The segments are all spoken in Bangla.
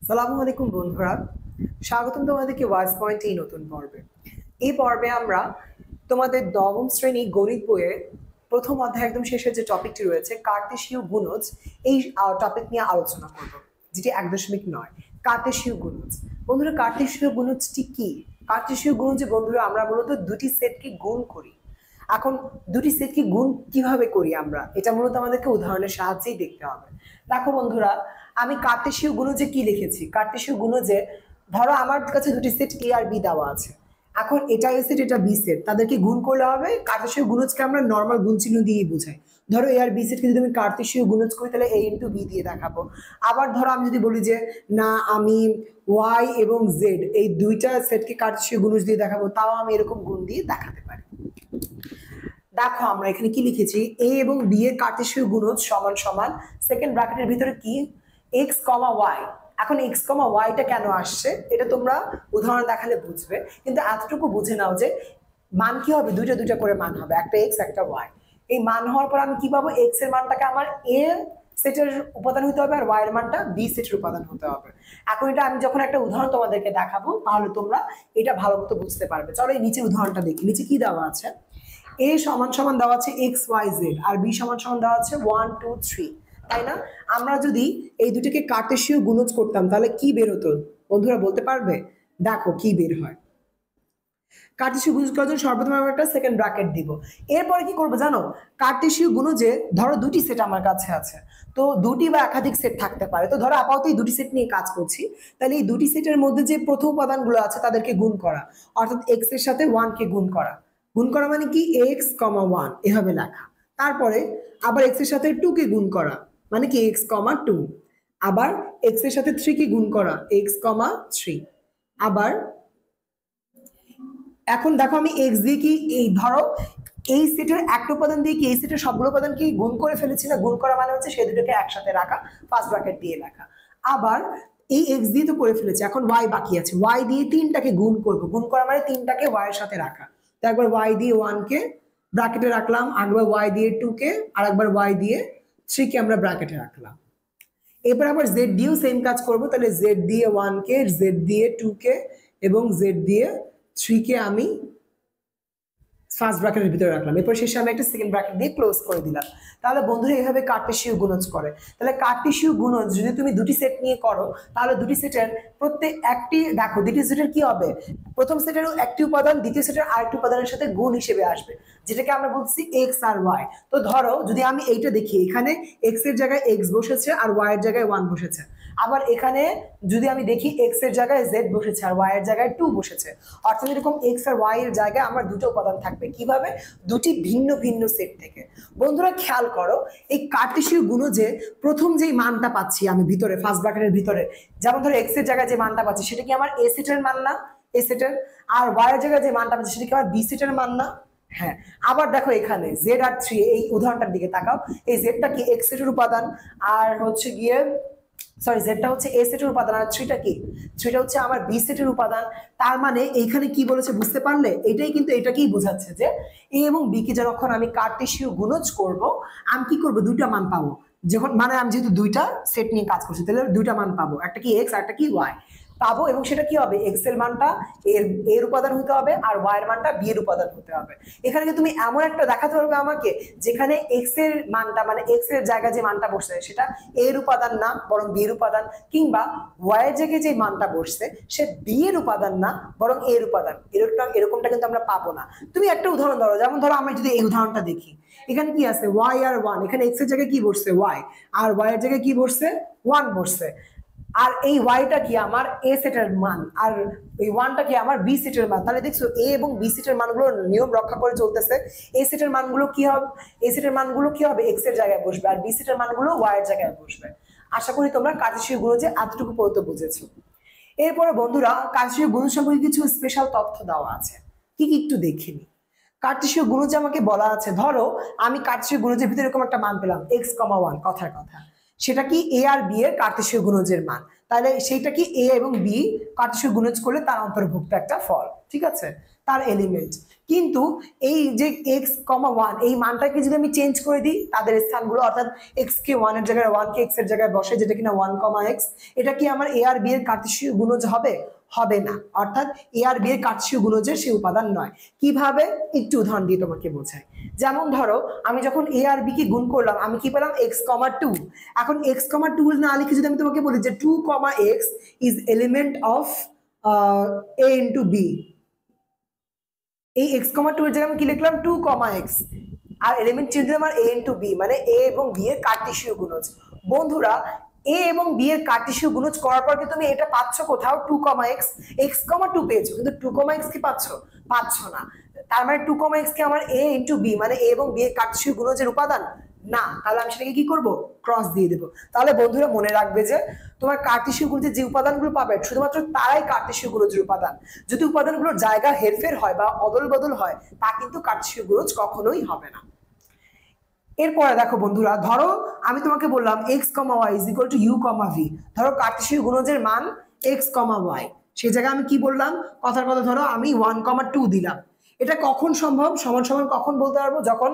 সালামু আলাইকুম বন্ধুরা, স্বাগতম তোমাদেরকে ওয়াইস পয়েন্ট এই নতুন পর্বে। এই পর্বে আমরা তোমাদের নবম শ্রেণী গণিত বইয়ের প্রথম অধ্যায় একদম শেষের যে টপিকটি রয়েছে কার্টেশীয় গুণজ, এই টপিক নিয়ে আলোচনা করব, যেটি 1.9 কার্টেশীয় গুণজ। বন্ধুরা, কার্টেশীয় গুণজটি কি? কার্টেশীয় গুণজে বন্ধুরা আমরা মূলত দুটি সেটকে গুণ করি। এখন দুটি সেটকে গুণ কিভাবে করি আমরা, এটা মূলত আমাদেরকে উদাহরণের সাহায্যেই দেখতে হবে। দেখো বন্ধুরা, আমি কার্টেশীয় গুণজে কি লিখেছি। কার্টেশীয় গুণজে ধরো আমার কাছে দুটি সেট এ আর বি দেওয়া আছে। এখন এটা এ সেট, এটা বি সেট, তাদেরকে গুণ করলে হবে। কার্টেশীয় গুণজকে আমরা নর্মাল গুণ চিহ্ন দিয়ে বোঝাই। ধরো এ আর বি সেটকে যদি আমি কার্টেশীয় গুণজ করি তাহলে এ ইন্টু বি দিয়ে দেখাবো। আবার ধরো আমি যদি বলি যে না, আমি ওয়াই এবং জেড এই দুইটা সেটকে কার্টেশীয় গুণজ দিয়ে দেখাবো, তাও আমি এরকম গুণ দিয়ে দেখাতে পারি। দেখো আমরা এখানে কি লিখেছি, এ এবং বি এর কার্টেশীয় গুণজ সমান সমান সেকেন্ড ব্র্যাকেটের ভিতরে কি এক্স কমা ওয়াই। এখন এক্স কমা ওয়াইটা কেন আসছে এটা তোমরা উদাহরণ দেখালে বুঝবে, কিন্তু এতটুকু বুঝে নাও যে মান কি হবে, দুইটা দুইটা করে মান হবে, একটা এক্স একটা ওয়াই। এই মান হওয়ার পর আমি কি পাবো, এক্স এর মানটাকে আমার এ সেটের উপাদান হতে হবে আর ওয়াই এর মানটা বি সেটের উপাদান হতে হবে। এখন এটা আমি যখন একটা উদাহরণ তোমাদেরকে দেখাবো তাহলে তোমরা এটা ভালো মতো বুঝতে পারবে। চলো এই নিচে উদাহরণটা দেখি। নিচে কি দেওয়া আছে, এ সমান সমান দেওয়া আছে এক্স ওয়াই জেড আর বি সমান সমান দেওয়া আছে 1 2 3, তাই না? আমরা যদি এই দুটোকে কার্টেশীয় গুণজ করতাম তাহলে কি বের হতো বন্ধুরা, বলতে পারবে? দেখো কি বের হয়। কার্টেশীয় গুণজ করার জন্য সর্বপ্রথম আমরা একটা সেকেন্ড ব্র্যাকেট দিব। এরপরে কি করবো জানো, কার্টেশীয় গুণজে ধরো দুটি সেট আমার কাছে আছে, তো দুটি বা একাধিক সেট থাকতে পারে। তো ধরো আপাতত এই দুটি সেট নিয়ে কাজ করছি, তাহলে এই দুটি সেটের মধ্যে যে প্রথম উপাদানগুলো আছে তাদেরকে গুণ করা, অর্থাৎ এক্স এর সাথে 1 কে গুণ করা। গুণ করা মানে কি, এক্স কমা 1 এভাবে লেখা। তারপরে আবার এক্স এর সাথে 2 কে গুণ করা, মানে কি এক্স কমা 2। আবার এক্স এর সাথে 3 কে গুণ করা, এক্স কমা 3। আবার এখন দেখো আমি এক্স দিয়ে কি, এই ধরো এই সেটের একটা উপাদান দিয়ে কি এই সেটের সবগুলো উপাদান কি গুণ করে ফেলেছি না? গুণ করা মানে হচ্ছে সেই দুটোকে একসাথে রাখা, ফার্স্ট ব্র্যাকেট দিয়ে লেখা। আবার এই এক্স দিয়ে তো করে ফেলেছি, এখন ওয়াই বাকি আছে, ওয়াই দিয়ে তিনটাকে গুণ করবো। গুণ করা মানে তিনটাকে ওয়াই এর সাথে রাখা। তো একবার ওয়াই দিয়ে 1 কে ব্র্যাকেটে রাখলাম, একবার ওয়াই দিয়ে 2 কে, আর একবার ওয়াই দিয়ে 3 কে আমরা ব্র্যাকেটে রাখলাম। এরপর আবার জেড দিয়েও সেম কাজ করবো, তাহলে জেড দিয়ে 1 কে, জেড দিয়ে 2 কে এবং জেড দিয়ে 3 কে আমি ফার্স্ট ব্র্যাকেটের ভিতরে রাখলাম। এরপর শেষে আমি একটা সেকেন্ড ব্র্যাকেট দিয়ে ক্লোজ করে দিলাম। তাহলে বন্ধুরা এইভাবে কার্টেশীয় গুণজ করে। তাহলে কার্টেশীয় গুণজ যদি তুমি দুটি সেট নিয়ে করো তাহলে দুটি সেটের প্রত্যেক একটি, দেখো দুটি সেটের কি হবে, প্রথম সেটের একটি উপাদান দ্বিতীয় সেটের আরেকটি উপাদানের সাথে গুণ হিসেবে আসবে, যেটাকে আমরা বলছি এক্স আর ওয়াই। তো ধরো যদি আমি এইটা দেখি, এখানে এক্স এর জায়গায় এক্স বসেছে আর ওয়াই এর জায়গায় 1 বসেছে। আবার এখানে যদি আমি দেখি এক্স এর জায়গায় জেড বসেছে আর ওয়াই এর জায়গায় 2 বসেছে, অর্থাৎ এরকম এক্স আর ওয়াই এর জায়গায় আমার দুটো উপাদান থাকবে। কিভাবে? দুটি ভিন্ন ভিন্ন সেট থেকে। বন্ধুরা খেয়াল করো, এই কার্টেশীয় গুণজে প্রথম যেই মানটা পাচ্ছি আমি ভিতরে ফার্স্ট ব্র্যাকেটের ভিতরে, যেমন ধরো এক্স এর জায়গায় যে মানটা পাচ্ছি সেটা কি আমার এ সেটের মান না? এ সেটের। আর ওয়াই এর জায়গায় যে মানটা পাচ্ছি সেটা কি আমার বি সেটের মান না? হ্যাঁ। আবার দেখো এখানে জেড আর 3, এই উদাহরণটার দিকে তাকাও, এই জেডটা কি এক্স সেটের উপাদান আর হচ্ছে গিয়ে সরি জেডটা হচ্ছে এ সেটের উপাদান আর থ্রিটা কি, থ্রিটা হচ্ছে আমার বি সেটের উপাদান। তার মানে এইখানে কি বলেছে বুঝতে পারলে? এটাই কিন্তু এটাকেই বোঝাচ্ছে যে এ এবং বি কে যখন আমি কার্টেশীয় গুণজ করব, আমি কি করব, দুইটা মান পাবো। যখন মানে আমি যেহেতু দুইটা সেট নিয়ে কাজ করছি তাহলে দুইটা মান পাবো, একটা কি এক্স আর একটা কি ওয়াই পাবো। এবং সেটা কি হবে, এক্স এর মানটা এর উপাদান হতে হবে আর ওয়াই এর মানটা বি এর উপাদান হতে হবে। এখানে তুমি এমন একটা দেখাতে পারবে আমাকে যেখানে এক্স এর মানটা মানে এক্স এর জায়গায় যে মানটা বসছে সেটা এর উপাদান না বরং বি এর উপাদান, কিংবা ওয়াই এর জায়গায় যে মানটা বসছে সে বি এর উপাদান না বরং এর উপাদান। এরকমটা কিন্তু আমরা পাবো না। তুমি একটা উদাহরণ ধরো, যেমন ধরো আমি যদি এই উদাহরণটা দেখি, এখানে কি আছে ওয়াই আর 1, এখানে এক্স এর জায়গায় কি বসছে ওয়াই আর ওয়াই এর জায়গায় কি বসছে 1 বসছে। আর এই ওয়াইটা কি আমার এ সেটের মান আর এই 1টা কি আমার বি সেটের মান। তাহলে দেখছো এ এবং বি সেটের মানগুলো নিয়ম রক্ষা করে চলতেছে। এ সেটের মানগুলো কি হবে, এ সেটের মানগুলো কি হবে এক্স এর জায়গায় বসবে আর বি সেটের মানগুলো ওয়াই এর জায়গায় বসবে। আশা করি তোমরা কার্টেশীয় গুণজে এতটুকু পর্যন্ত বুঝেছো। এরপরে বন্ধুরা কার্টেশীয় গুণজ সম্পর্কে কিছু স্পেশাল তথ্য দেওয়া আছে, কি কি একটু দেখে নি। কার্টেশীয় গুণজে আমাকে বলা আছে, ধরো আমি কার্টেশীয় গুণজের ভিতরে এরকম একটা মান পেলাম এক্স কমা 1, কথার কথা সেটা কি এ আর বি এর কার্টেশীয় গুণজের মান। তাহলে সেইটা কি এ এবং বি কার্টেশীয় গুণজ করলে তার অন্তর্ভুক্ত একটা ফল, ঠিক আছে? তার এলিমেন্ট। কিন্তু এই যে x, 1 এই মানটাকে যদি আমি চেঞ্জ করে দিই তাদের স্থানগুলো, অর্থাৎ x কে 1 এর জায়গায় 1 কে x এর জায়গায় বসে, যেটা কিনা 1, x, এটা কি আমার a আর b এর কার্টেসীয় গুণজ হবে? হবে না, অর্থাৎ a আর b এর কার্টেসীয় গুণজের সেই উপাদান নয়। কিভাবে? একটু উদাহরণ দিয়ে তোমাকে বোঝাই। যেমন ধরো আমি যখন a আর b কে গুণ করলাম আমি কি পেলাম? x, 2। এখন x, 2 না লিখে যদি আমি তোমাকে বলি যে 2, x is element of a into b, এই x, 2 এর জায়গায় আমি কি লিখলাম? 2, x, আর এলিমেন্ট চিহ্ন আমার a ইন্টু b, মানে a এবং b এর কার্টেসীয় গুণজ। বন্ধুরা a এবং b এর কার্টেসীয় গুণজ করার পর কি তুমি এটা পাচ্ছ কোথাও? 2, x, x, 2 পেয়েছো, কিন্তু 2, x কি পাচ্ছ? পাচ্ছ না। তার মানে 2, x কি আমার a ইন্টু b, মানে a এবং b এর কার্টেসীয় গুণজের উপাদান না। তাহলে আমি সেটাকে কি করব? ক্রস দিয়ে দেবো। তাহলে বন্ধুরা মনে রাখবে যে তোমার কার্টেসীয় গুণজের যে উপাদানগুলো পাবে শুধুমাত্র তারাই কার্টেসীয় গুণজের উপাদান। যদি উপাদানগুলোর জায়গা হেরফের হয় বা অদল বদল হয় তা কিন্তু কার্টেসীয় গুণজ কখনোই হবে না। এরপরে দেখো বন্ধুরা, ধরো আমি তোমাকে বললাম x, y is equal two u, v। ধরো কার্টেসীয় গুণজের মান x, y, সেই জায়গায় আমি কি বললাম? কথার কথা ধরো আমি 1, 2 দিলাম। এটা কখন সম্ভব? সমান সমান কখন বলতে পারবো? যখন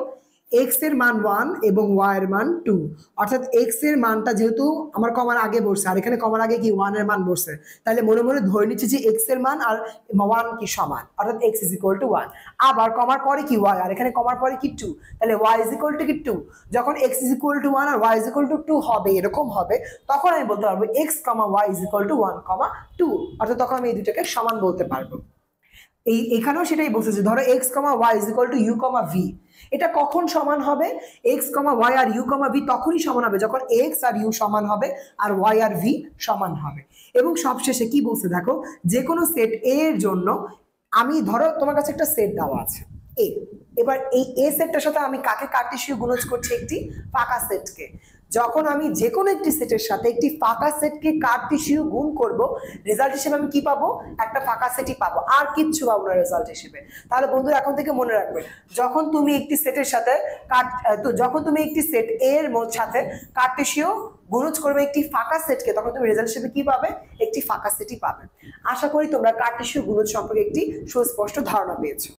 x এর মান 1 এবং y এর মান 2, অর্থাৎ x এর মানটা যেহেতু আমার কমার আগে বসছে আর এখানে কমার আগে কি 1 এর মান বসছে, তাহলে মনে মনে ধরে নিচ্ছি যে x এর মান আর 1 কি সমান, অর্থাৎ x ইজ ইকুয়াল টু 1। আবার কমার পরে কি y, আর এখানে কমার পরে কি 2, তাহলে y ইজ ইকুয়াল টু কি 2। যখন x ইজ ইকুয়াল টু 1 আর y ইজ ইকুয়াল টু 2 হবে, এরকম হবে, তখন আমি বলতে পারবো x, y is equal to 1, 2, অর্থাৎ তখন আমি এই দুটোকে সমান বলতে পারবো। এখানেও সেটাই বলতেছে, ধরো x, y is equal two u, v। এটা কখন সমান হবে? x, y আর u, v তখনই সমান হবে যখন x আর u সমান হবে আর y আর v সমান হবে। এবং সবশেষে কি বলছে দেখো, যে কোনো সেট a এর জন্য আমি, ধরো তোমার কাছে একটা সেট দেওয়া আছে a, এবার এই a সেটটার সাথে আমি কাকে কার্টেসীয় গুণজ করছি? একটি ফাঁকা সেটকে। যখন আমি যে কোনো একটি সেটের সাথে একটি ফাঁকা সেটকে কার্টেসীয় গুণ করব, রেজাল্ট হিসেবে আমি কি পাবো? একটা ফাঁকা সেটই পাবো, আর কিচ্ছু পাবো না রেজাল্ট হিসেবে। তাহলে বন্ধুরা এখন থেকে মনে রাখবে, যখন তুমি একটি সেটের সাথে যখন তুমি একটি সেট এর সাথে কার্টেসীয় গুণজ করবে একটি ফাঁকা সেটকে, তখন তুমি রেজাল্ট হিসেবে কি পাবে? একটি ফাঁকা সেটই পাবে। আশা করি তোমরা কার্টেসীয় গুণজ সম্পর্কে একটি সুস্পষ্ট ধারণা পেয়েছো।